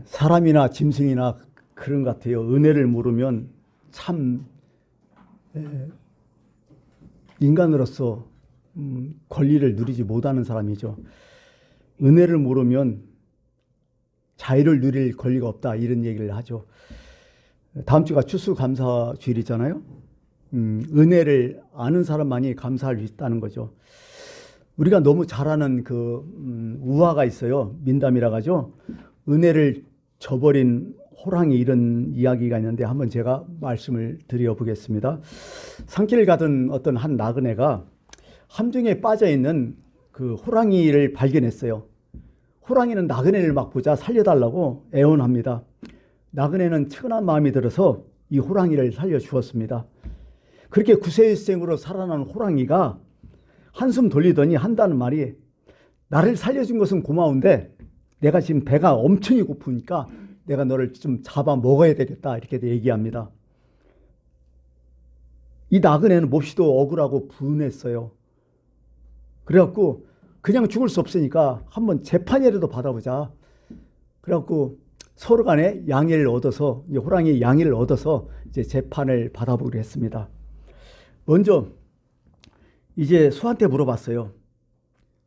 사람이나 짐승이나 그런 것 같아요. 은혜를 모르면 참 인간으로서 권리를 누리지 못하는 사람이죠. 은혜를 모르면 자유를 누릴 권리가 없다, 이런 얘기를 하죠. 다음 주가 추수감사 주일이잖아요. 은혜를 아는 사람만이 감사할 수 있다는 거죠. 우리가 너무 잘 아는 우화가 있어요. 민담이라고 하죠. 은혜를 저버린 호랑이, 이런 이야기가 있는데 한번 제가 말씀을 드려보겠습니다. 산길을 가던 어떤 한 나그네가 함정에 빠져있는 그 호랑이를 발견했어요. 호랑이는 나그네를 막 보자 살려달라고 애원합니다. 나그네는 측은한 마음이 들어서 이 호랑이를 살려주었습니다. 그렇게 구세일생으로 살아난 호랑이가 한숨 돌리더니 한다는 말이, 나를 살려준 것은 고마운데 내가 지금 배가 엄청 고프니까 내가 너를 좀 잡아 먹어야 되겠다, 이렇게 얘기합니다. 이 나그네는 몹시도 억울하고 분했어요. 그래갖고 그냥 죽을 수 없으니까 한번 재판이라도 받아보자. 그래갖고 서로 간에 양해를 얻어서, 호랑이의 양해를 얻어서 이제 재판을 받아보기로 했습니다. 먼저 이제 소한테 물어봤어요.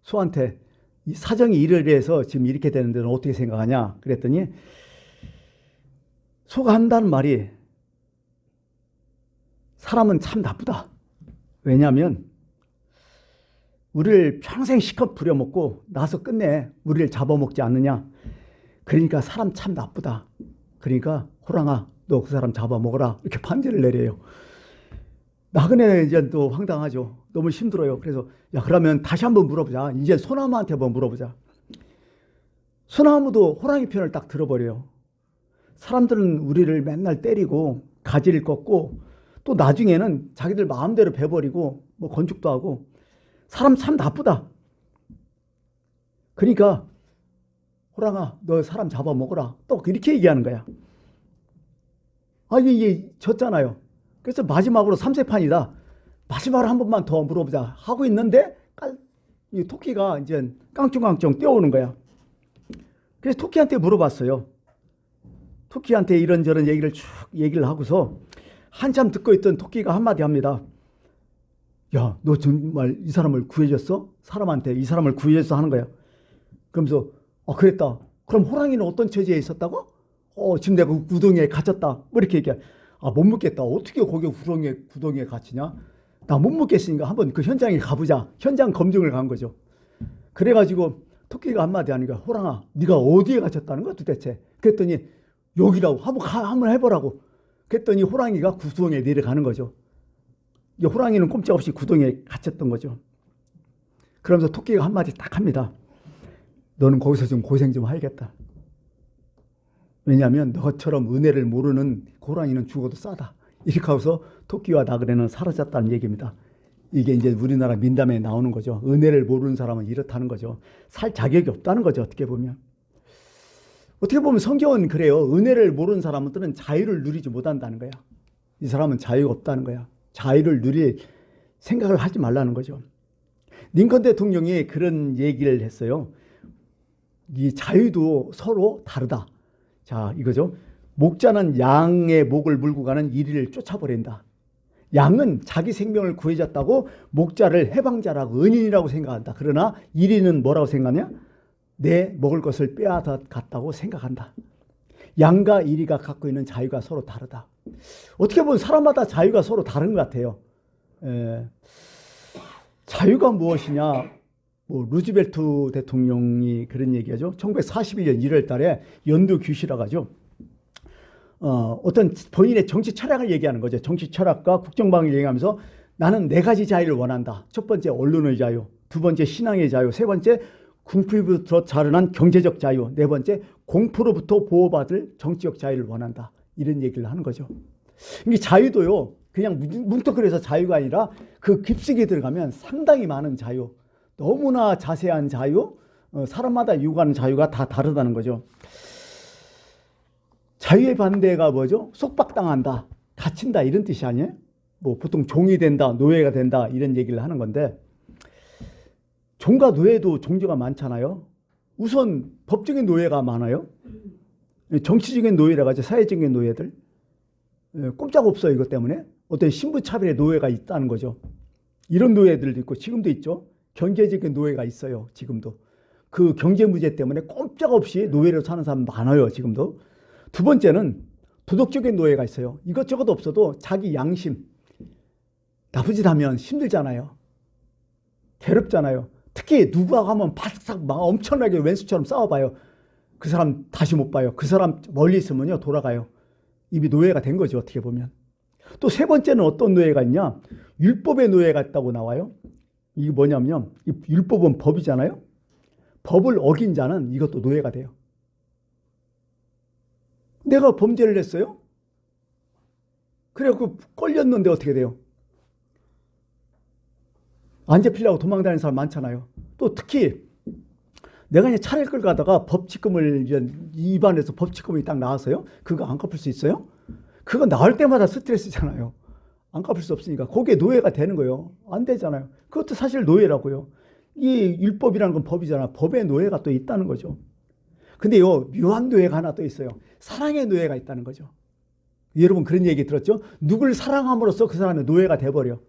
소한테 이 사정이 이래서 지금 이렇게 되는데 너 어떻게 생각하냐? 그랬더니 소가 한다는 말이, 사람은 참 나쁘다. 왜냐하면 우리를 평생 실컷 부려먹고 나서 끝내 우리를 잡아먹지 않느냐. 그러니까 사람 참 나쁘다. 그러니까 호랑아, 너 그 사람 잡아먹어라, 이렇게 판결을 내려요. 나그네 이제 또 황당하죠. 너무 힘들어요. 그래서 야, 그러면 다시 한번 물어보자. 이제 소나무한테 한번 물어보자. 소나무도 호랑이 편을 딱 들어버려요. 사람들은 우리를 맨날 때리고 가지를 꺾고 또 나중에는 자기들 마음대로 베버리고 뭐 건축도 하고, 사람 참 나쁘다. 그러니까 호랑아, 너 사람 잡아먹어라, 또 이렇게 얘기하는 거야. 이게 졌잖아요. 그래서 마지막으로 3세판이다. 마지막으로 한 번만 더 물어보자 하고 있는데 이 토끼가 이제 깡충깡충 뛰어오는 거야. 그래서 토끼한테 물어봤어요. 토끼한테 이런저런 얘기를 쭉 얘기를 하고서 한참 듣고 있던 토끼가 한마디 합니다. 야, 너 정말 이 사람을 구해줬어? 사람한테 이 사람을 구해줬어 하는 거야. 그러면서 그랬다. 그럼 호랑이는 어떤 처지에 있었다고? 지금 내가 구덩이에 갇혔다, 뭐 이렇게 얘기해. 못 묻겠다. 어떻게 거기 구덩이에 갇히냐? 나 못 묻겠으니까 한번 그 현장에 가보자. 현장 검증을 간 거죠. 그래가지고 토끼가 한마디 하니까, 호랑아, 네가 어디에 갇혔다는 거야 도대체? 그랬더니 여기라고. 한번 해보라고. 그랬더니 호랑이가 구덩이에 내려가는 거죠. 이 호랑이는 꼼짝없이 구덩이에 갇혔던 거죠. 그러면서 토끼가 한마디 딱 합니다. 너는 거기서 좀 고생 좀 하겠다. 왜냐하면 너처럼 은혜를 모르는 호랑이는 죽어도 싸다. 이렇게 하고서 토끼와 나그네는 사라졌다는 얘기입니다. 이게 이제 우리나라 민담에 나오는 거죠. 은혜를 모르는 사람은 이렇다는 거죠. 살 자격이 없다는 거죠. 어떻게 보면 성경은 그래요. 은혜를 모르는 사람들은 자유를 누리지 못한다는 거야. 이 사람은 자유가 없다는 거야. 자유를 누릴 생각을 하지 말라는 거죠. 링컨 대통령이 그런 얘기를 했어요. 이 자유도 서로 다르다. 자, 이거죠. 목자는 양의 목을 물고 가는 이리를 쫓아버린다. 양은 자기 생명을 구해줬다고 목자를 해방자라고, 은인이라고 생각한다. 그러나 이리는 뭐라고 생각하냐? 내 먹을 것을 빼앗아갔다고 생각한다. 양과 이리가 갖고 있는 자유가 서로 다르다. 어떻게 보면 사람마다 자유가 서로 다른 것 같아요. 자유가 무엇이냐? 루즈벨트 대통령이 그런 얘기하죠. 1941년 1월 달에 연두 규시라고 하죠. 어떤 본인의 정치 철학을 얘기하는 거죠. 정치 철학과 국정방을 얘기하면서 나는 4가지 자유를 원한다. 첫 번째 언론의 자유, 두 번째 신앙의 자유, 세 번째 궁핍부터 자라난 경제적 자유, 네 번째 공포로부터 보호받을 정치적 자유를 원한다. 이런 얘기를 하는 거죠. 이게 자유도요, 그냥 뭉뚱그려서 자유가 아니라 그 깊숙이 들어가면 상당히 많은 자유, 너무나 자세한 자유, 사람마다 요구하는 자유가 다 다르다는 거죠. 자유의 반대가 뭐죠? 속박당한다, 갇힌다, 이런 뜻이 아니에요? 보통 종이 된다, 노예가 된다, 이런 얘기를 하는 건데, 종과 노예도 종류가 많잖아요. 우선 법적인 노예가 많아요. 정치적인 노예라고 하죠. 사회적인 노예들. 꼼짝없어요. 이것 때문에. 어떤 신분차별의 노예가 있다는 거죠. 이런 노예들도 있고 지금도 있죠. 경제적인 노예가 있어요. 지금도. 그 경제 문제 때문에 꼼짝없이 노예로 사는 사람 많아요. 지금도. 두 번째는 도덕적인 노예가 있어요. 이것저것 없어도 자기 양심, 나쁜 짓 하면 힘들잖아요. 괴롭잖아요. 특히 누구하고 하면 바싹 막 엄청나게 왼수처럼 싸워봐요. 그 사람 다시 못 봐요. 그 사람 멀리 있으면요 돌아가요. 이미 노예가 된 거죠. 어떻게 보면. 또 세 번째는 어떤 노예가 있냐. 율법의 노예가 있다고 나와요. 이게 뭐냐면요. 율법은 법이잖아요. 법을 어긴 자는 이것도 노예가 돼요. 내가 범죄를 했어요. 그래갖고 걸렸는데 어떻게 돼요? 안 잡히려고 도망다니는 사람 많잖아요. 또 특히 내가 이제 차를 끌고 가다가 법칙금을 위반해서 법칙금이 딱 나왔어요. 그거 안 갚을 수 있어요? 그거 나올 때마다 스트레스잖아요. 안 갚을 수 없으니까. 거기에 노예가 되는 거예요. 안 되잖아요. 그것도 사실 노예라고요. 이 율법이라는 건 법이잖아. 법의 노예가 또 있다는 거죠. 근데 요 묘한 노예가 하나 또 있어요. 사랑의 노예가 있다는 거죠. 여러분 그런 얘기 들었죠? 누굴 사랑함으로써 그 사람의 노예가 돼버려.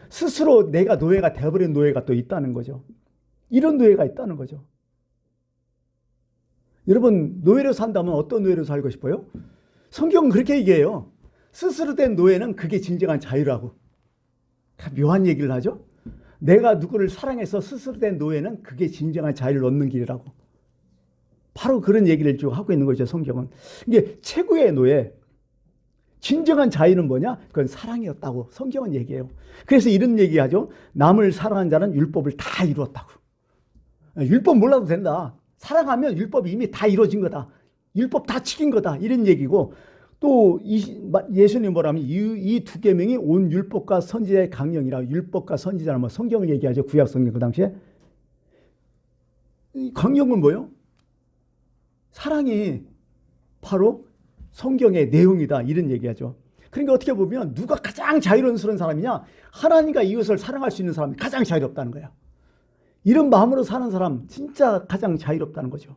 스스로 내가 노예가 돼버린 노예가 또 있다는 거죠. 이런 노예가 있다는 거죠. 여러분 노예로 산다면 어떤 노예로 살고 싶어요? 성경은 그렇게 얘기해요. 스스로 된 노예는 그게 진정한 자유라고. 묘한 얘기를 하죠. 내가 누구를 사랑해서 스스로 된 노예는 그게 진정한 자유를 얻는 길이라고. 바로 그런 얘기를 쭉 하고 있는 거죠. 성경은. 이게 최고의 노예, 진정한 자유는 뭐냐? 그건 사랑이었다고 성경은 얘기해요. 그래서 이런 얘기하죠. 남을 사랑한 자는 율법을 다 이루었다고. 율법 몰라도 된다. 사랑하면 율법이 이미 다 이루어진 거다. 율법 다 지킨 거다. 이런 얘기고 또 예수님 뭐라면 이 두 계명이 온 율법과 선지자의 강령이라. 율법과 선지자는 뭐 성경을 얘기하죠. 구약 성경 그 당시에. 강령은 뭐예요? 사랑이 바로 성경의 내용이다. 이런 얘기하죠. 그러니까 어떻게 보면 누가 가장 자유로운 사람이냐? 하나님과 이웃을 사랑할 수 있는 사람이 가장 자유롭다는 거야. 이런 마음으로 사는 사람 진짜 가장 자유롭다는 거죠.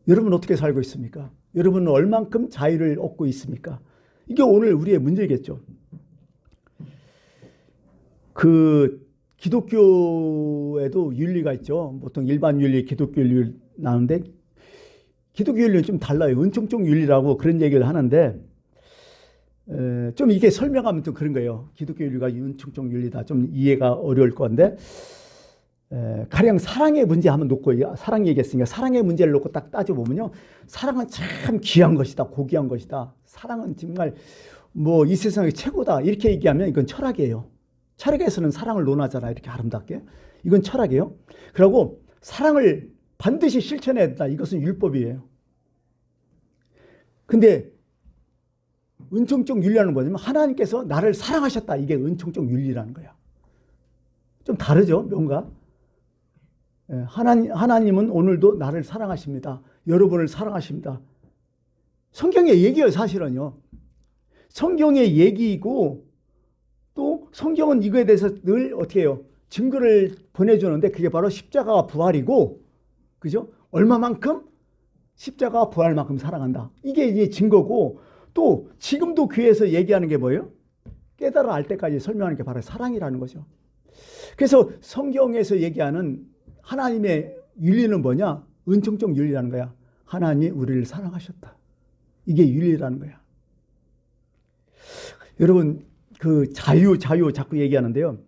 여러분 어떻게 살고 있습니까? 여러분은 얼만큼 자유를 얻고 있습니까? 이게 오늘 우리의 문제겠죠. 그 기독교에도 윤리가 있죠. 보통 일반 윤리, 기독교 윤리 나오는데 기독교 윤리는 좀 달라요. 은총적 윤리라고 그런 얘기를 하는데 좀 이게 설명하면 좀 그런 거예요. 기독교 윤리가 은총적 윤리다. 좀 이해가 어려울 건데 가령 사랑의 문제 한번 놓고 사랑 얘기했으니까 사랑의 문제를 놓고 딱 따져보면요. 사랑은 참 귀한 것이다. 고귀한 것이다. 사랑은 정말 뭐 이 세상의 최고다. 이렇게 얘기하면 이건 철학이에요. 철학에서는 사랑을 논하잖아요. 이렇게 아름답게. 이건 철학이에요. 그리고 사랑을 반드시 실천해야 된다. 이것은 율법이에요. 근데 은총적 윤리라는 뭐냐면 하나님께서 나를 사랑하셨다. 이게 은총적 윤리라는 거야. 좀 다르죠, 뭔가. 하나님은 오늘도 나를 사랑하십니다. 여러분을 사랑하십니다. 성경의 얘기예요, 사실은요. 성경의 얘기이고 또 성경은 이거에 대해서 늘 어떻게 해요? 증거를 보내주는데 그게 바로 십자가와 부활이고, 그죠? 얼마만큼? 십자가와 부활만큼 사랑한다. 이게 이제 증거고, 또 지금도 교회에서 얘기하는 게 뭐예요? 깨달아 알 때까지 설명하는 게 바로 사랑이라는 거죠. 그래서 성경에서 얘기하는 하나님의 윤리는 뭐냐? 은총적 윤리라는 거야. 하나님이 우리를 사랑하셨다. 이게 윤리라는 거야. 여러분 그 자유 자꾸 얘기하는데요.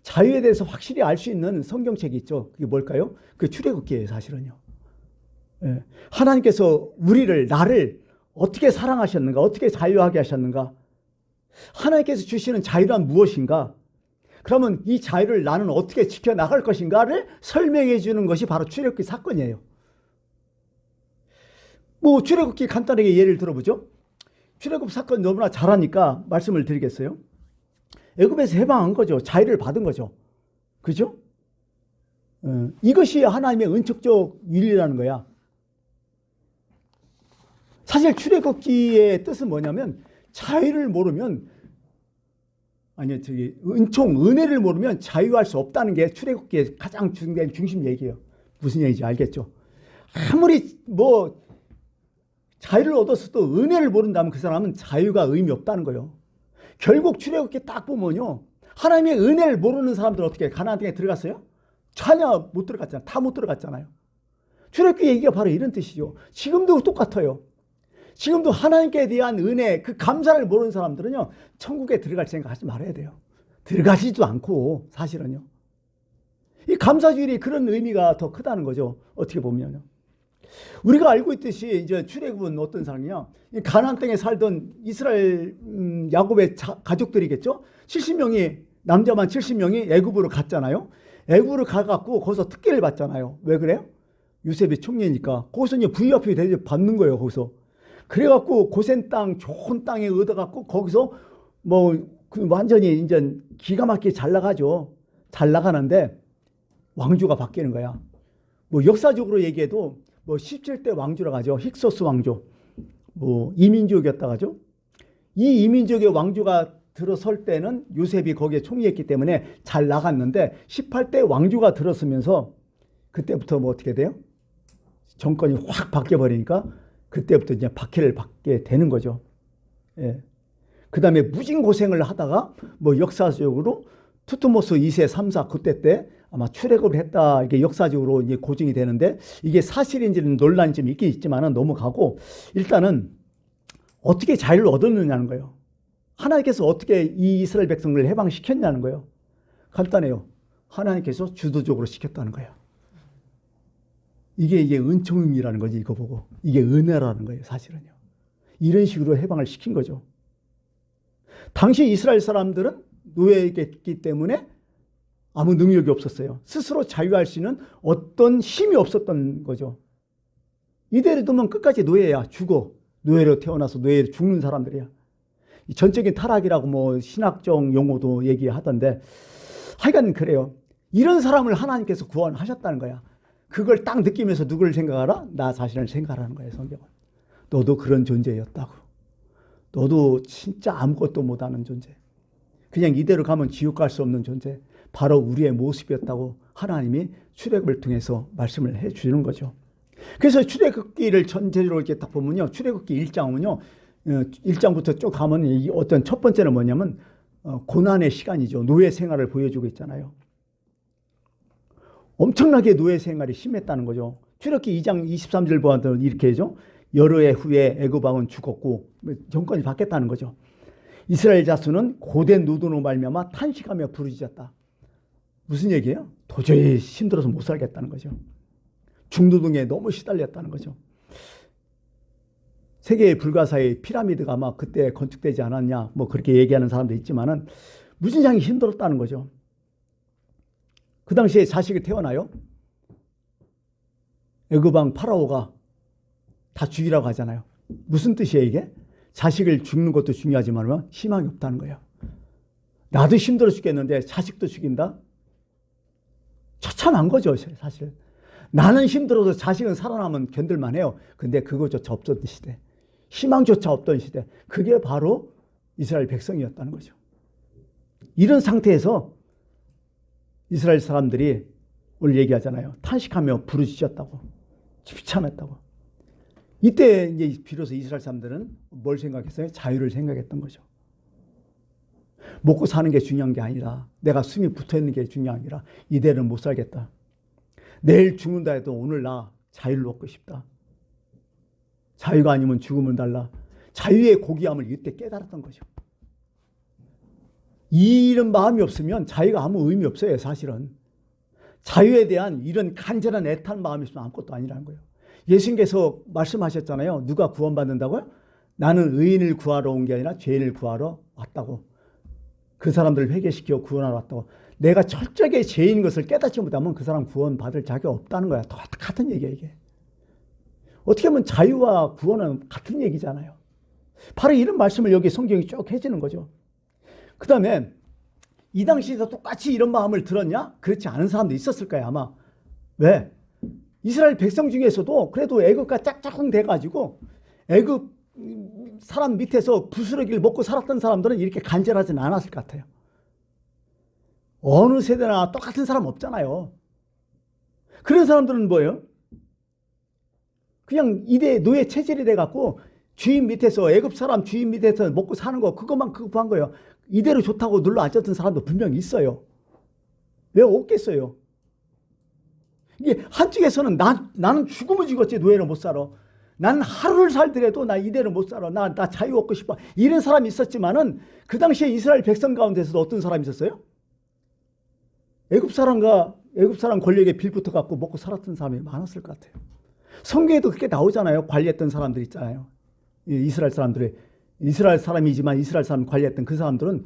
자유에 대해서 확실히 알 수 있는 성경책이 있죠. 그게 뭘까요? 그 출애굽기예요, 사실은요. 하나님께서 나를 어떻게 사랑하셨는가? 어떻게 자유하게 하셨는가? 하나님께서 주시는 자유란 무엇인가? 그러면 이 자유를 나는 어떻게 지켜나갈 것인가를 설명해 주는 것이 바로 출애굽기 사건이에요. 뭐 출애굽기 간단하게 예를 들어보죠. 출애굽 사건 너무나 잘하니까 말씀을 드리겠어요. 애굽에서 해방한 거죠. 자유를 받은 거죠. 그죠? 이것이 하나님의 은총적 윤리라는 거야. 사실 출애굽기의 뜻은 뭐냐면 자유를 모르면 은혜를 모르면 자유할 수 없다는 게 출애굽기의 가장 중심 얘기예요. 무슨 얘기인지 알겠죠? 아무리 뭐 자유를 얻었어도 은혜를 모른다면 그 사람은 자유가 의미 없다는 거예요. 결국 출애굽기 딱 보면요, 하나님의 은혜를 모르는 사람들 어떻게 가나안 땅에 들어갔어요? 전혀 못 들어갔잖아요. 다 못 들어갔잖아요. 출애굽기 얘기가 바로 이런 뜻이죠. 지금도 똑같아요. 지금도 하나님께 대한 은혜, 그 감사를 모르는 사람들은요, 천국에 들어갈 생각하지 말아야 돼요. 들어가지도 않고 사실은요. 이 감사주일이 그런 의미가 더 크다는 거죠. 어떻게 보면요. 우리가 알고 있듯이 이제 출애굽은 어떤 사람이냐? 가나안 땅에 살던 이스라엘 야곱의 가족들이겠죠. 70명이 남자만 70명이 애굽으로 갔잖아요. 애굽으로 가갖고 거기서 특혜를 받잖아요. 왜 그래요? 요셉이 총리니까 거기서 이제 부유하게 대접 받는 거예요. 거기서 그래갖고 고센 땅, 좋은 땅에 얻어갖고 거기서 뭐 그 완전히 이제 기가 막히게 잘 나가죠. 잘 나가는데 왕조가 바뀌는 거야. 뭐 역사적으로 얘기해도 뭐 17대 왕조라고 하죠. 힉소스 왕조. 뭐 이민족이었다고 하죠. 이 이민족의 왕조가 들어설 때는 요셉이 거기에 총리했기 때문에 잘 나갔는데 18대 왕조가 들어서면서 그때부터 뭐 어떻게 돼요? 정권이 확 바뀌어 버리니까 그때부터 이제 박해를 받게 되는 거죠. 예. 그 다음에 무진 고생을 하다가 뭐 역사적으로 투트모스 2세, 3사 그때 때 아마 출애굽을 했다 이게 역사적으로 이제 고증이 되는데 이게 사실인지는 논란이 좀 있긴 있지만은 넘어가고 일단은 어떻게 자유를 얻었느냐는 거예요. 하나님께서 어떻게 이 이스라엘 백성을 해방시켰냐는 거예요. 간단해요. 하나님께서 주도적으로 시켰다는 거예요. 이게 은총이라는 거지. 이거 보고 이게 은혜라는 거예요. 사실은요. 이런 식으로 해방을 시킨 거죠. 당시 이스라엘 사람들은 노예였기 때문에 아무 능력이 없었어요. 스스로 자유할 수 있는 어떤 힘이 없었던 거죠. 이대로 두면 끝까지 노예야. 죽어. 노예로 태어나서 노예로 죽는 사람들이야. 전적인 타락이라고 뭐 신학적 용어도 얘기하던데 하여간 그래요. 이런 사람을 하나님께서 구원하셨다는 거야. 그걸 딱 느끼면서 누구를 생각하라? 나 자신을 생각하라는 거예요. 성경은. 너도 그런 존재였다고. 너도 진짜 아무것도 못하는 존재. 그냥 이대로 가면 지옥 갈 수 없는 존재. 바로 우리의 모습이었다고 하나님이 출애굽을 통해서 말씀을 해 주는 거죠. 그래서 출애굽기를 전체적으로 이렇게 딱 보면요. 출애굽기 1장은요. 1장부터 쭉 가면 어떤 첫 번째는 뭐냐면 고난의 시간이죠. 노예 생활을 보여주고 있잖아요. 엄청나게 노예 생활이 심했다는 거죠. 출애굽기 2장 23절 보아도 이렇게 해죠. 여러 해 후에 애굽 왕은 죽었고 정권이 바뀌었다는 거죠. 이스라엘 자손은 고된 노동으로 말미암아 탄식하며 부르짖었다. 무슨 얘기예요? 도저히 힘들어서 못 살겠다는 거죠. 중노동에 너무 시달렸다는 거죠. 세계 불가사의 피라미드가 아마 그때 건축되지 않았냐 뭐 그렇게 얘기하는 사람도 있지만은 무진장이 힘들었다는 거죠. 그 당시에 자식이 태어나요. 애굽 왕 파라오가 다 죽이라고 하잖아요. 무슨 뜻이에요 이게? 자식을 죽는 것도 중요하지만 희망이 없다는 거예요. 나도 힘들어 죽겠는데 자식도 죽인다? 처참한 거죠 사실. 나는 힘들어도 자식은 살아남으면 견딜만 해요. 근데 그거조차 없던 시대. 희망조차 없던 시대. 그게 바로 이스라엘 백성이었다는 거죠. 이런 상태에서 이스라엘 사람들이 오늘 얘기하잖아요. 탄식하며 부르짖었다고. 비참했다고. 이때 이제 비로소 이스라엘 사람들은 뭘 생각했어요? 자유를 생각했던 거죠. 먹고 사는 게 중요한 게 아니라 내가 숨이 붙어있는 게 중요한 게 아니라 이대로는 못 살겠다. 내일 죽는다 해도 오늘 나 자유를 얻고 싶다. 자유가 아니면 죽음을 달라. 자유의 고귀함을 이때 깨달았던 거죠. 이런 마음이 없으면 자유가 아무 의미 없어요. 사실은. 자유에 대한 이런 간절한 애탄 마음이 있으면 아무것도 아니라는 거예요. 예수님께서 말씀하셨잖아요. 누가 구원받는다고요? 나는 의인을 구하러 온 게 아니라 죄인을 구하러 왔다고. 그 사람들을 회개시켜 구원하러 왔다고. 내가 철저하게 죄인 것을 깨닫지 못하면 그 사람 구원받을 자격이 없다는 거야. 같은 얘기야 이게. 어떻게 보면 자유와 구원은 같은 얘기잖아요. 바로 이런 말씀을 여기 성경이 쭉 해주는 거죠. 그 다음에 이 당시에도 똑같이 이런 마음을 들었냐? 그렇지 않은 사람도 있었을 거야 아마. 왜? 이스라엘 백성 중에서도 그래도 애굽과 짝짝꿍 돼가지고 애굽 사람 밑에서 부스러기를 먹고 살았던 사람들은 이렇게 간절하지는 않았을 것 같아요. 어느 세대나 똑같은 사람 없잖아요. 그런 사람들은 뭐예요? 그냥 이대 노예 체질이 돼갖고 주인 밑에서 애굽 사람 주인 밑에서 먹고 사는 거 그것만 급한 거예요. 이대로 좋다고 눌러 앉았던 사람도 분명히 있어요. 왜 없겠어요? 이게 한쪽에서는 나는 죽으면 죽었지 노예는 못 살아. 난 하루를 살더라도 나 이대로 못 살아. 나 자유 얻고 싶어. 이런 사람이 있었지만은 그 당시에 이스라엘 백성 가운데서도 어떤 사람이 있었어요? 애굽 사람 권력에 빌붙어 갖고 먹고 살았던 사람이 많았을 것 같아요. 성경에도 그렇게 나오잖아요. 관리했던 사람들 있잖아요. 이스라엘 사람이지만 이스라엘 사람 관리했던 그 사람들은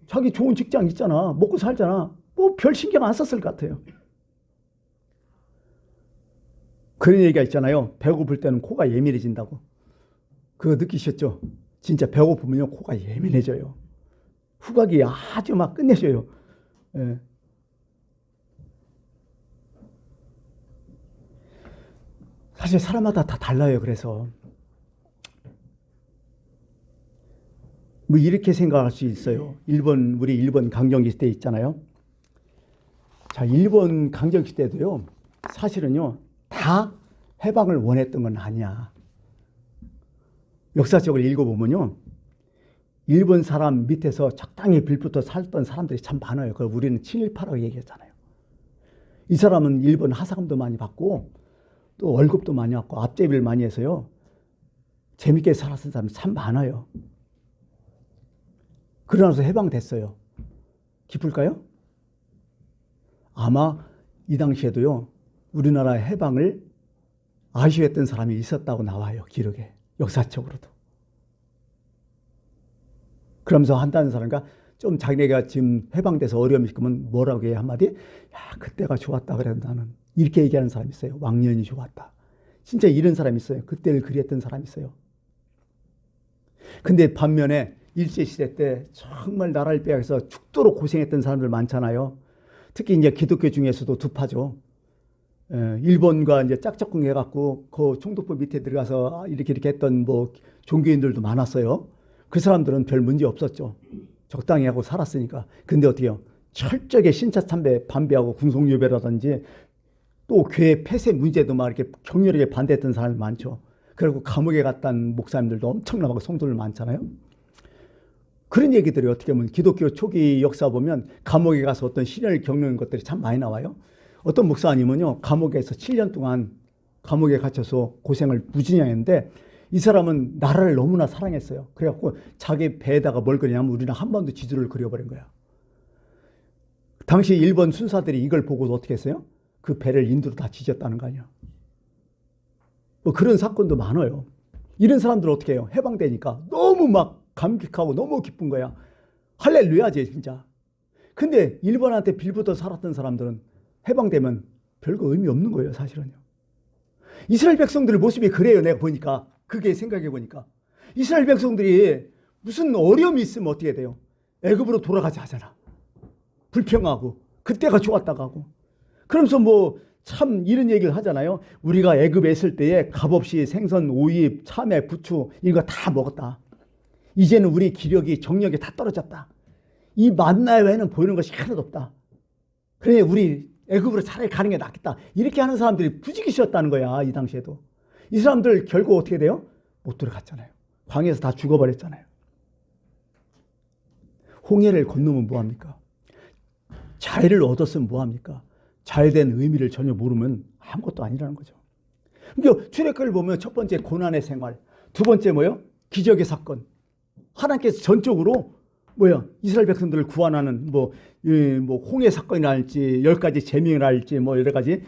자기 좋은 직장 있잖아. 먹고 살잖아. 뭐 별 신경 안 썼을 것 같아요. 그런 얘기가 있잖아요. 배고플 때는 코가 예민해진다고. 그거 느끼셨죠? 진짜 배고프면요 코가 예민해져요. 후각이 아주 막 끝내줘요. 예. 사실 사람마다 다 달라요. 그래서 뭐 이렇게 생각할 수 있어요. 우리 일본 강점기 시대 있잖아요. 자, 일본 강점기 시대도요. 사실은요. 다 해방을 원했던 건 아니야. 역사적으로 읽어보면요. 일본 사람 밑에서 적당히 빌붙어 살던 사람들이 참 많아요. 그걸 우리는 친일파라고 얘기했잖아요. 이 사람은 일본 하사금도 많이 받고 또 월급도 많이 받고 앞제비를 많이 해서요. 재밌게 살았던 사람이 참 많아요. 그러나서 해방됐어요. 기쁠까요? 아마 이 당시에도요. 우리나라 해방을 아쉬워했던 사람이 있었다고 나와요. 기록에. 역사적으로도. 그러면서 한다는 사람과 좀 자기네가 지금 해방돼서 어려움이 있으면 뭐라고 해요? 한마디? 야, 그때가 좋았다 그래도 나는. 이렇게 얘기하는 사람이 있어요. 왕년이 좋았다. 진짜 이런 사람이 있어요. 그때를 그리웠던 사람이 있어요. 근데 반면에 일제시대 때 정말 나라를 빼앗아서 죽도록 고생했던 사람들 많잖아요. 특히 이제 기독교 중에서도 두 파죠. 일본과 이제 짝짝꿍 해갖고 그 총독부 밑에 들어가서 이렇게 했던 뭐 종교인들도 많았어요. 그 사람들은 별 문제 없었죠. 적당히 하고 살았으니까. 근데 어떻게요? 철저하게 신차참배 반대하고 궁속유배라든지 또 교회 폐쇄 문제도 막 이렇게 격렬하게 반대했던 사람이 많죠. 그리고 감옥에 갔던 목사님들도 엄청나고 성도들 많잖아요. 그런 얘기들이 어떻게 보면 기독교 초기 역사 보면 감옥에 가서 어떤 시련을 겪는 것들이 참 많이 나와요. 어떤 목사님은요, 감옥에서 7년 동안 감옥에 갇혀서 고생을 무진히 했는데 이 사람은 나라를 너무나 사랑했어요. 그래갖고 자기 배에다가 뭘 그리냐면 우리는 한 번도 지도를 그려버린 거야. 당시 일본 순사들이 이걸 보고 어떻게 했어요? 그 배를 인도로 다 지졌다는 거 아니야. 뭐 그런 사건도 많아요. 이런 사람들은 어떻게 해요? 해방되니까 너무 막 감격하고 너무 기쁜 거야. 할렐루야지 진짜. 근데 일본한테 빌붙어 살았던 사람들은 해방되면 별거 의미 없는 거예요. 사실은요. 이스라엘 백성들의 모습이 그래요. 내가 보니까. 그게 생각해 보니까. 이스라엘 백성들이 무슨 어려움이 있으면 어떻게 돼요? 애굽으로 돌아가자 하잖아. 불평하고 그때가 좋았다고 하고. 그러면서 뭐 참 이런 얘기를 하잖아요. 우리가 애굽에 있을 때에 값없이 생선, 오이, 참외, 부추 이거 다 먹었다. 이제는 우리 기력이 정력이 다 떨어졌다. 이 만나 외에는 보이는 것이 하나도 없다. 그래 우리 애굽으로 차라리 가는 게 낫겠다. 이렇게 하는 사람들이 부지기셨다는 거야. 이 당시에도. 이 사람들 결국 어떻게 돼요? 못 들어갔잖아요. 광야에서 다 죽어버렸잖아요. 홍해를 건너면 뭐합니까? 자유를 얻었으면 뭐합니까? 자유된 의미를 전혀 모르면 아무것도 아니라는 거죠. 그러니까 출애굽을 보면 첫 번째 고난의 생활, 두 번째 뭐요? 기적의 사건. 하나님께서 전적으로 이스라엘 백성들을 구원하는 뭐 홍해 사건이랄지 10가지 제명이랄지 뭐 여러 가지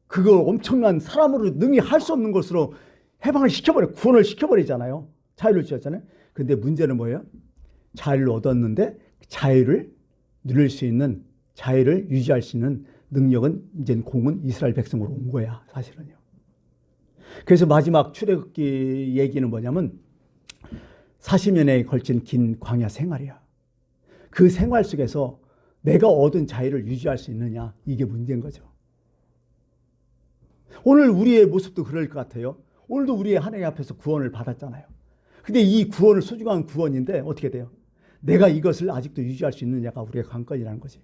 그거 엄청난 사람으로 능히 할 수 없는 것으로 해방을 시켜버려 구원을 시켜버리잖아요. 자유를 주었잖아요. 근데 문제는 뭐예요? 자유를 얻었는데 자유를 누릴 수 있는 자유를 유지할 수 있는 능력은 이제는 공은 이스라엘 백성으로 온 거야. 사실은요. 그래서 마지막 출애굽기 얘기는 뭐냐면 40년에 걸친 긴 광야 생활이야. 그 생활 속에서 내가 얻은 자유를 유지할 수 있느냐 이게 문제인 거죠. 오늘 우리의 모습도 그럴 것 같아요. 오늘도 우리의 하나님 앞에서 구원을 받았잖아요. 근데 이 구원을 소중한 구원인데 어떻게 돼요? 내가 이것을 아직도 유지할 수 있느냐가 우리의 관건이라는 거지.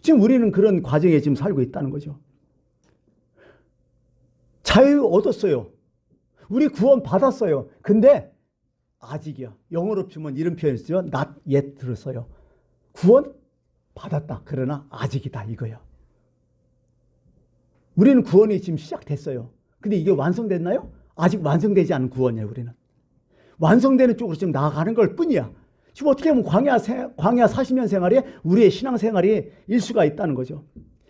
지금 우리는 그런 과정에 지금 살고 있다는 거죠. 자유 얻었어요. 우리 구원 받았어요. 근데 아직이야. 영어로 치면 이런 표현을 쓰죠. not yet 들었어요. 구원 받았다. 그러나 아직이다 이거야. 우리는 구원이 지금 시작됐어요. 근데 이게 완성됐나요? 아직 완성되지 않은 구원이에요. 우리는. 완성되는 쪽으로 지금 나아가는 걸 뿐이야. 지금 어떻게 보면 광야 40년 생활이 우리의 신앙생활이 일수가 있다는 거죠.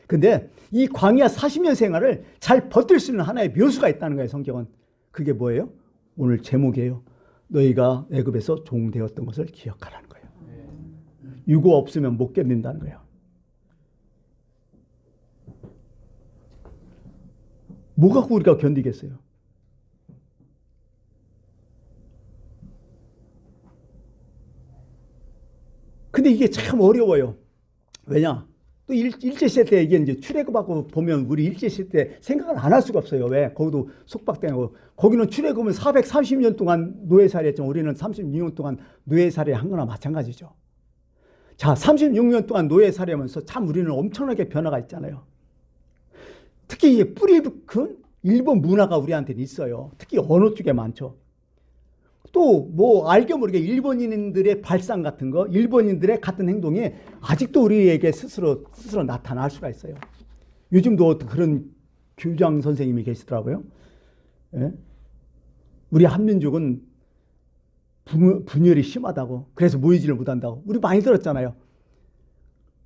근데 이 광야 40년 생활을 잘 버틸 수 있는 하나의 묘수가 있다는 거예요. 성경은. 그게 뭐예요? 오늘 제목이에요. 너희가 애굽에서 종되었던 것을 기억하라는 거예요. 유고 없으면 못 견딘다는 거예요. 뭐 갖고 우리가 견디겠어요? 근데 이게 참 어려워요. 왜냐? 또 일제시대 때 이게 이제 출애굽하고 보면 우리 일제시대 때 생각을 안 할 수가 없어요. 왜? 거기도 속박되고 거기는 출애굽은 430년 동안 노예살이 했지만 우리는 36년 동안 노예살이 한 거나 마찬가지죠. 자, 36년 동안 노예살이 하면서 참 우리는 엄청나게 변화가 있잖아요. 특히 이 뿌리 큰 일본 문화가 우리한테는 있어요. 특히 언어 쪽에 많죠. 또 뭐 알게 모르게 일본인들의 발상 같은 거, 일본인들의 같은 행동이 아직도 우리에게 스스로 나타날 수가 있어요. 요즘도 그런 교장 선생님이 계시더라고요. 예? 우리 한민족은 분열이 심하다고, 그래서 모이지를 못한다고 우리 많이 들었잖아요.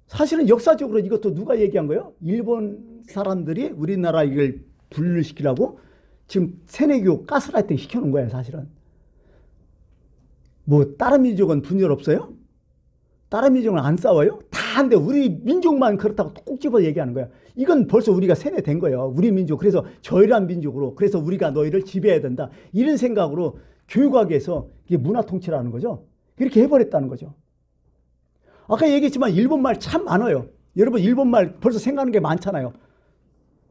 사실은 역사적으로 이것도 누가 얘기한 거예요? 일본 사람들이 우리나라 이걸 분열시키려고 지금 세뇌교 가스라이팅 시켜놓은 거예요. 사실은. 뭐 다른 민족은 분열 없어요? 다른 민족은 안 싸워요? 다 한데 우리 민족만 그렇다고 꼭 집어 얘기하는 거야. 이건 벌써 우리가 세뇌된 거예요. 우리 민족. 그래서 저열한 민족으로, 그래서 우리가 너희를 지배해야 된다. 이런 생각으로 교육학에서 이게 문화 통치라는 거죠. 이렇게 해버렸다는 거죠. 아까 얘기했지만 일본말 참 많아요. 여러분 일본말 벌써 생각하는 게 많잖아요.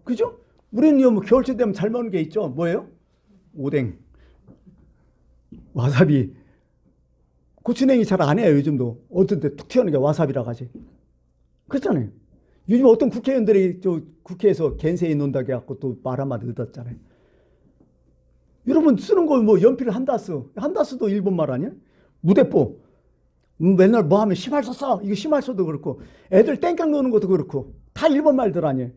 그죠? 우리는 뭐 겨울철 되면 잘 먹는 게 있죠. 뭐예요? 오뎅, 와사비, 고추냉이 잘 안 해요. 요즘도 어떤 때 툭 튀어나오는 게 와사비라고 하지. 그렇잖아요. 요즘 어떤 국회의원들이 국회에서 겐세이 논다고 해갖고 또 말 한마디 얻었잖아요. 여러분 쓰는 거 뭐 연필 한다스도 일본말 아니에요? 무대뽀. 맨날 뭐 하면 심할서 써. 이거 심할서도 그렇고 애들 땡깡 노는 것도 그렇고 다 일본말들 아니에요.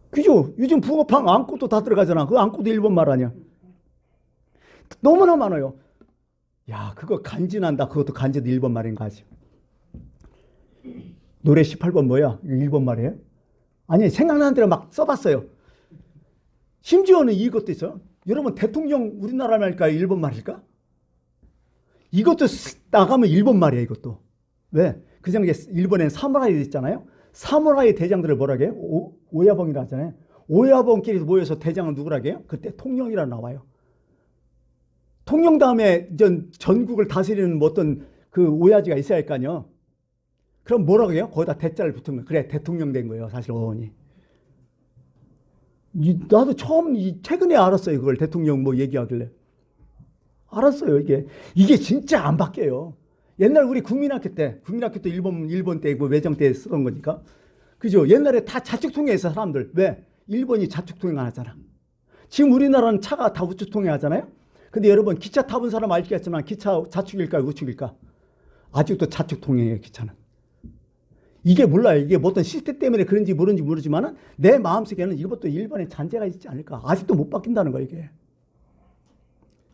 그죠? 요즘 붕어빵 안고도 다 들어가잖아. 그 안고도 일본말 아니야. 너무나 많아요. 야, 그거 간지난다. 그것도 간지도 일본말인 거 아지. 노래 18번 뭐야? 일본말이에요? 아니, 생각나는 대로 막 써봤어요. 심지어는 이것도 있어요. 여러분 대통령 우리나라 말일까요? 일본말일까? 이것도 나가면 일본말이에요. 이것도. 왜? 그냥 일본에는 사무라이 있잖아요. 사무라이 대장들을 뭐라고 해요? 오야봉이라 하잖아요. 오야봉끼리 모여서 대장은 누구라고 해요? 그때 통령이라 나와요. 통령 다음에 전국을 다스리는 어떤 그 오야지가 있어야 할 거 아니에요. 그럼 뭐라고 해요? 거기다 대자를 붙으면 그래 대통령 된 거예요. 사실 어원이. 나도 처음 최근에 알았어요. 그걸 대통령 뭐 얘기하길래. 알았어요. 이게 진짜 안 바뀌어요. 옛날 우리 국민학교 때 일본 때 뭐 외정 때 쓰던 거니까. 그죠? 옛날에 다 자축통행했어 사람들. 왜? 일본이 자축통행 안 하잖아. 지금 우리나라는 차가 다 우측통행 하잖아요. 근데 여러분 기차 타본 사람 알겠지만 기차 자축일까 우측일까? 아직도 자축통행이에요. 기차는. 이게 몰라요. 이게 뭐 어떤 시스템 때문에 그런지 모르지만은 내 마음속에는 이것도 일본의 잔재가 있지 않을까. 아직도 못 바뀐다는 거예요. 이게.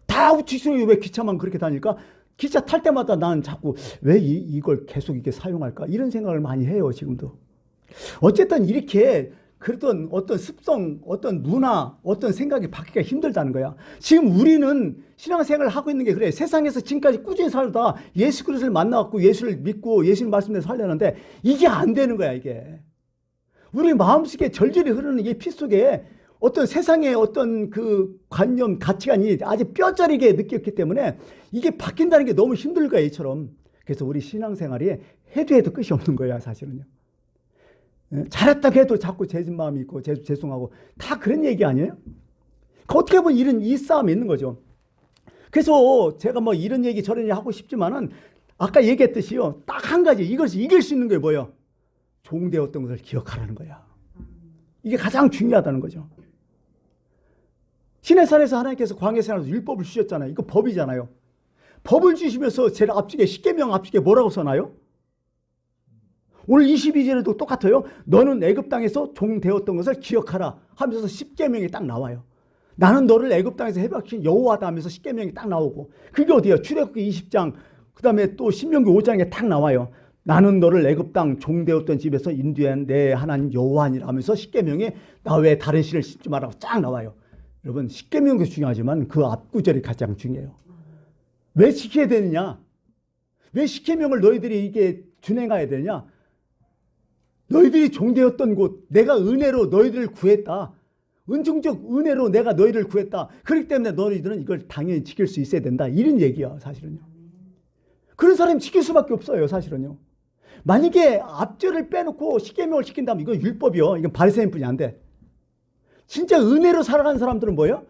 다 우측통행이 왜 기차만 그렇게 다닐까? 기차 탈 때마다 나는 자꾸 왜 이걸 계속 이렇게 사용할까? 이런 생각을 많이 해요. 지금도. 어쨌든 이렇게 그랬던 어떤 습성, 어떤 문화, 어떤 생각이 바뀌기가 힘들다는 거야. 지금 우리는 신앙생활을 하고 있는 게 그래. 세상에서 지금까지 꾸준히 살다 예수 그리스도를 만나갖고 예수를 믿고 예수님 말씀대로 살려는데 이게 안 되는 거야, 이게. 우리 마음속에 절절히 흐르는 이 피 속에 어떤 세상의 어떤 그 관념, 가치관이 아주 뼈저리게 느꼈기 때문에 이게 바뀐다는 게 너무 힘들 거야, 이처럼. 그래서 우리 신앙생활이 해도 끝이 없는 거야, 사실은요. 잘했다고 해도 자꾸 죄진 마음이 있고 죄송하고 다 그런 얘기 아니에요? 어떻게 보면 이 싸움이 있는 거죠. 그래서 제가 뭐 이런 얘기 저런 얘기 하고 싶지만은 아까 얘기했듯이요. 딱 한 가지 이것을 이길 수 있는 게 뭐예요? 종되었던 것을 기억하라는 거야. 이게 가장 중요하다는 거죠. 시내산에서 하나님께서 광야생활에서 율법을 주셨잖아요. 이거 법이잖아요. 법을 주시면서 제일 앞쪽에 십계명 앞쪽에 뭐라고 써놔요? 오늘 22절에도 똑같아요. 너는 애굽 땅에서 종 되었던 것을 기억하라 하면서 십계명이 딱 나와요. 나는 너를 애굽 땅에서 해방시킨 여호와다 하면서 십계명이 딱 나오고, 그게 어디예요? 출애굽기 20장 그 다음에 또 신명기 5장에 딱 나와요. 나는 너를 애굽 땅 종 되었던 집에서 인도한 내 하나님 여호와니라 하면서 십계명에 나 외에 다른 신을 씹지 말라고 쫙 나와요. 여러분, 십계명도 중요하지만 그 앞구절이 가장 중요해요. 왜 지켜야 되느냐? 왜 십계명을 너희들이 이게 준행해야 되느냐? 너희들이 종되었던 곳, 내가 은혜로 너희들을 구했다. 은총적 은혜로 내가 너희를 구했다. 그렇기 때문에 너희들은 이걸 당연히 지킬 수 있어야 된다. 이런 얘기야, 사실은요. 그런 사람이 지킬 수밖에 없어요, 사실은요. 만약에 앞절을 빼놓고 십계명을 지킨다면 이건 율법이요. 이건 바리새인뿐이 안 돼. 진짜 은혜로 살아가는 사람들은 뭐예요?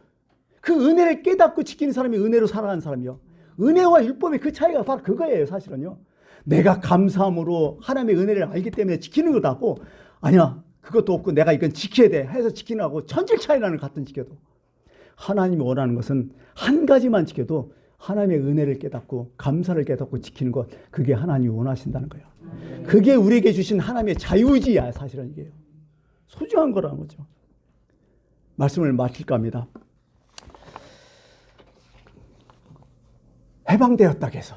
그 은혜를 깨닫고 지키는 사람이 은혜로 살아가는 사람이요. 은혜와 율법의 그 차이가 바로 그거예요, 사실은요. 내가 감사함으로 하나님의 은혜를 알기 때문에 지키는 거다고, 아니야, 그것도 없고 내가 이건 지켜야 돼 해서 지키는 거하고 천질 차이라는 같은 지켜도, 하나님이 원하는 것은 한 가지만 지켜도 하나님의 은혜를 깨닫고 감사를 깨닫고 지키는 것, 그게 하나님이 원하신다는 거예요. 그게 우리에게 주신 하나님의 자유의지야. 사실은 이게요. 소중한 거라는 거죠. 말씀을 마칠까 합니다. 해방되었다고 해서,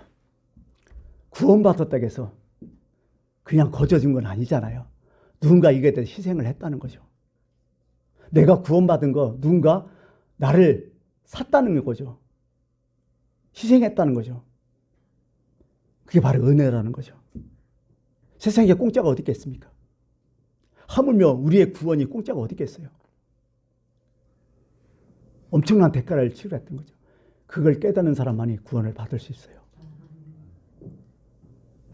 구원받았다고 해서 그냥 거저진 건 아니잖아요. 누군가 이게 대해서 희생을 했다는 거죠. 내가 구원받은 거 누군가 나를 샀다는 거죠. 희생했다는 거죠. 그게 바로 은혜라는 거죠. 세상에 공짜가 어디 있겠습니까? 하물며 우리의 구원이 공짜가 어디 있겠어요? 엄청난 대가를 치르했던 거죠. 그걸 깨닫는 사람만이 구원을 받을 수 있어요.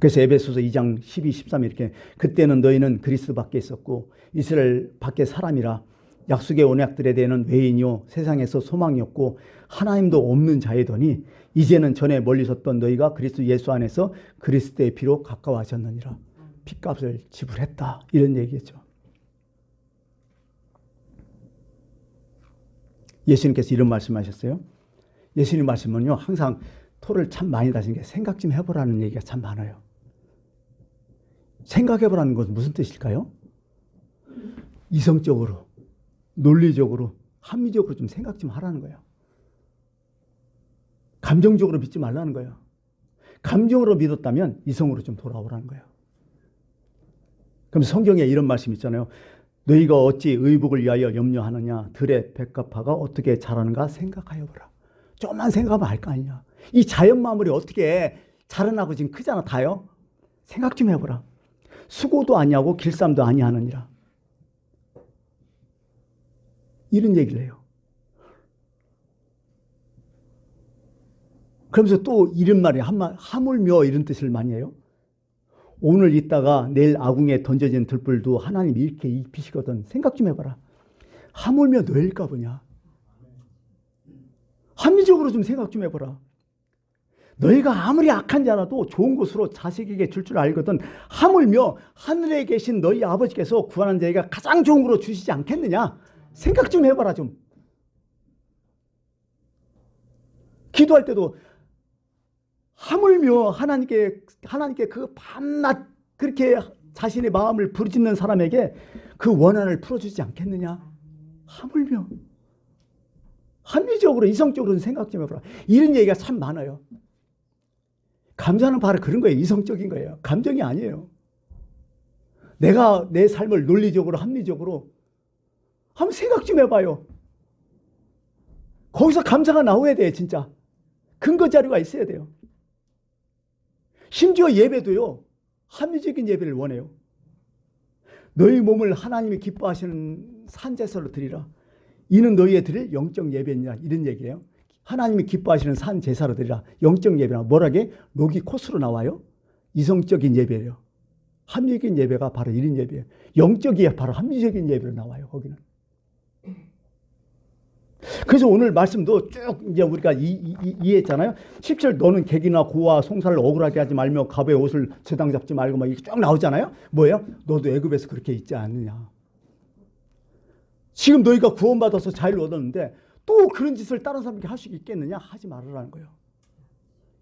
그래서 에베소서 2장 12, 13 이렇게, 그때는 너희는 그리스도 밖에 있었고 이스라엘 밖에 사람이라 약속의 언약들에 대해는 외인이요 세상에서 소망이 없고 하나님도 없는 자이더니 이제는 전에 멀리 있었던 너희가 그리스도 예수 안에서 그리스도의 피로 가까워하셨느니라. 핏값을 지불했다, 이런 얘기겠죠. 예수님께서 이런 말씀하셨어요. 예수님 말씀은요, 항상 토를 참 많이 다시는 게 생각 좀 해보라는 얘기가 참 많아요. 생각해보라는 것은 무슨 뜻일까요? 이성적으로, 논리적으로, 합리적으로 좀 생각 좀 하라는 거예요. 감정적으로 믿지 말라는 거예요. 감정으로 믿었다면 이성으로 좀 돌아오라는 거예요. 그럼 성경에 이런 말씀 있잖아요. 너희가 어찌 의복을 위하여 염려하느냐? 들의 백합화가 어떻게 자라는가 생각하여 보라. 조금만 생각하면 알 거 아니냐. 이 자연 마무리 어떻게 자라나고 지금 크잖아, 다요. 생각 좀 해보라. 수고도 아니하고 길쌈도 아니하느니라. 이런 얘기를 해요. 그러면서 또 이런 말이 하물며 이런 뜻을 많이 해요. 오늘 있다가 내일 아궁에 던져진 들불도 하나님이 이렇게 입히시거든. 생각 좀 해봐라. 하물며 너일까 보냐. 합리적으로 좀 생각 좀 해봐라. 너희가 아무리 악한 자라도 좋은 것으로 자식에게 줄 알거든. 하물며 하늘에 계신 너희 아버지께서 구하는 자에게 가장 좋은 거로 주시지 않겠느냐. 생각 좀 해봐라 좀. 기도할 때도 하물며 하나님께 그 밤낮 그렇게 자신의 마음을 부르짖는 사람에게 그 원한을 풀어주지 않겠느냐. 하물며. 합리적으로 이성적으로 생각 좀 해봐라. 이런 얘기가 참 많아요. 감사는 바로 그런 거예요. 이성적인 거예요. 감정이 아니에요. 내가 내 삶을 논리적으로 합리적으로 한번 생각 좀 해봐요. 거기서 감사가 나와야 돼요. 진짜 근거 자료가 있어야 돼요. 심지어 예배도요, 합리적인 예배를 원해요. 너희 몸을 하나님이 기뻐하시는 산제사로 드리라. 이는 너희의 드릴 영적 예배니라. 이런 얘기예요. 하나님이 기뻐하시는 산 제사로 드리라. 영적 예배라. 뭐라게? 로기코스로 나와요. 이성적인 예배예요. 합리적인 예배가 바로 이런 예배예요. 영적이 바로 합리적인 예배로 나와요. 거기는. 그래서 오늘 말씀도 쭉 이제 우리가 이해했잖아요. 17 너는 객이나 고와 송사를 억울하게 하지 말며 갑의 옷을 저당 잡지 말고 막 이렇게 쭉 나오잖아요. 뭐예요? 너도 애굽에서 그렇게 있지 않느냐. 지금 너희가 구원받아서 자유를 얻었는데 또 그런 짓을 다른 사람에게 할 수 있겠느냐? 하지 말으라는 거예요.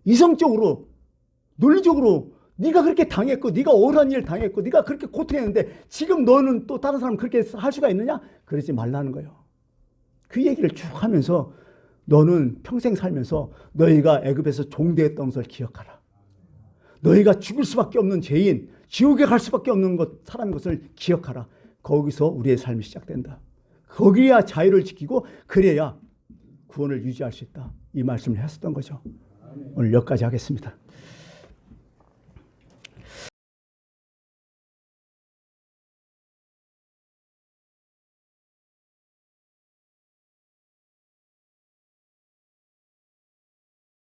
이성적으로, 논리적으로 네가 그렇게 당했고 네가 억울한 일을 당했고 네가 그렇게 고통했는데 지금 너는 또 다른 사람 그렇게 할 수가 있느냐? 그러지 말라는 거예요. 그 얘기를 쭉 하면서 너는 평생 살면서 너희가 애굽에서 종되었던 것을 기억하라. 너희가 죽을 수밖에 없는 죄인, 지옥에 갈 수밖에 없는 사람인 것을 기억하라. 거기서 우리의 삶이 시작된다. 거기야 자유를 지키고 그래야 구원을 유지할 수 있다. 이 말씀을 했었던 거죠. 오늘 여기까지 하겠습니다.